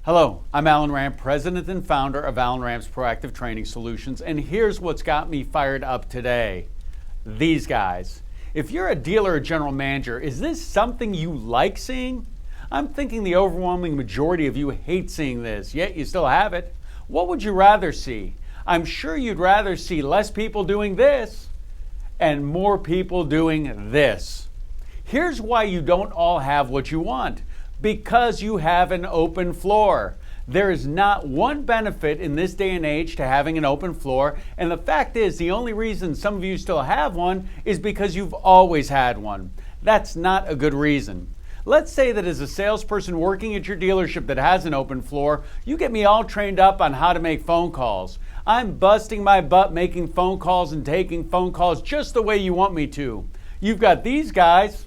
Hello, I'm Alan Ram, president and founder of Alan Ram's Proactive Training Solutions, and here's what's got me fired up today. These guys. If you're a dealer or general manager, is this something you like seeing? I'm thinking the overwhelming majority of you hate seeing this, yet you still have it. What would you rather see? I'm sure you'd rather see less people doing this and more people doing this. Here's why you don't all have what you want. Because you have an open floor. There is not one benefit in this day and age to having an open floor, and the fact is the only reason some of you still have one is because you've always had one. That's not a good reason. Let's say that as a salesperson working at your dealership that has an open floor, you get me all trained up on how to make phone calls. I'm busting my butt making phone calls and taking phone calls just the way you want me to. You've got these guys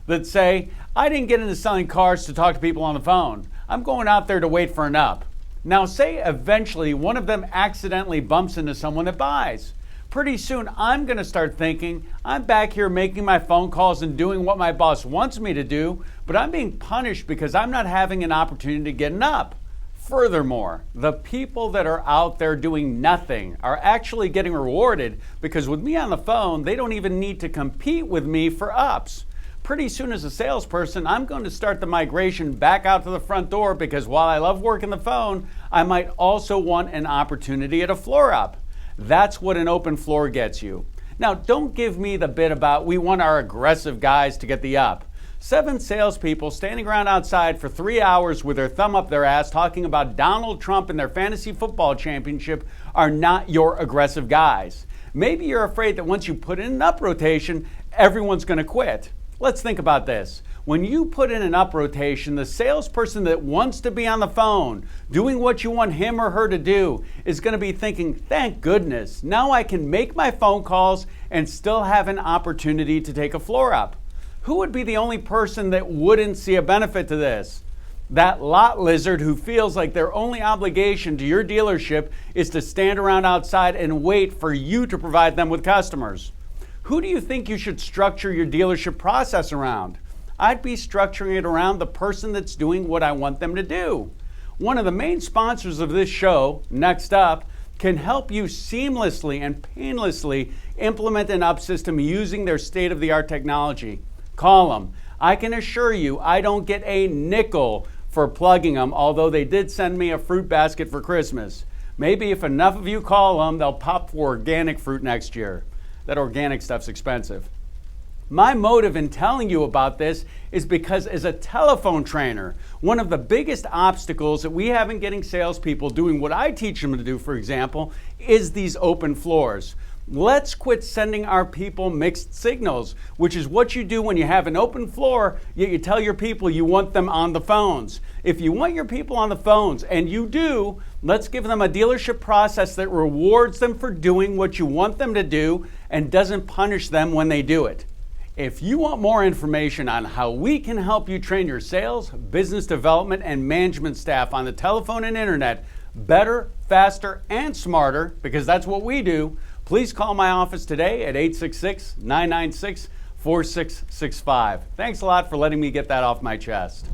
that say, I didn't get into selling cars to talk to people on the phone. I'm going out there to wait for an up. Now say eventually one of them accidentally bumps into someone that buys. Pretty soon I'm going to start thinking, I'm back here making my phone calls and doing what my boss wants me to do, but I'm being punished because I'm not having an opportunity to get an up. Furthermore, the people that are out there doing nothing are actually getting rewarded because with me on the phone, they don't even need to compete with me for ups. Pretty soon as a salesperson, I'm going to start the migration back out to the front door because while I love working the phone, I might also want an opportunity at a floor up. That's what an open floor gets you. Now, don't give me the bit about we want our aggressive guys to get the up. 7 salespeople standing around outside for 3 hours with their thumb up their ass talking about Donald Trump and their fantasy football championship are not your aggressive guys. Maybe you're afraid that once you put in an up rotation, everyone's going to quit. Let's think about this. When you put in an up rotation, the salesperson that wants to be on the phone, doing what you want him or her to do, is going to be thinking, thank goodness, now I can make my phone calls and still have an opportunity to take a floor up. Who would be the only person that wouldn't see a benefit to this? That lot lizard who feels like their only obligation to your dealership is to stand around outside and wait for you to provide them with customers. Who do you think you should structure your dealership process around? I'd be structuring it around the person that's doing what I want them to do. One of the main sponsors of this show, Next Up, can help you seamlessly and painlessly implement an up system using their state-of-the-art technology. Call them. I can assure you I don't get a nickel for plugging them, although they did send me a fruit basket for Christmas. Maybe if enough of you call them, they'll pop for organic fruit next year. That organic stuff's expensive. My motive in telling you about this is because as a telephone trainer, one of the biggest obstacles that we have in getting salespeople doing what I teach them to do, for example, is these open floors. Let's quit sending our people mixed signals, which is what you do when you have an open floor, yet you tell your people you want them on the phones. If you want your people on the phones, and you do, let's give them a dealership process that rewards them for doing what you want them to do and doesn't punish them when they do it. If you want more information on how we can help you train your sales, business development, and management staff on the telephone and internet better, faster, and smarter, because that's what we do, please call my office today at 866-996-4665. Thanks a lot for letting me get that off my chest.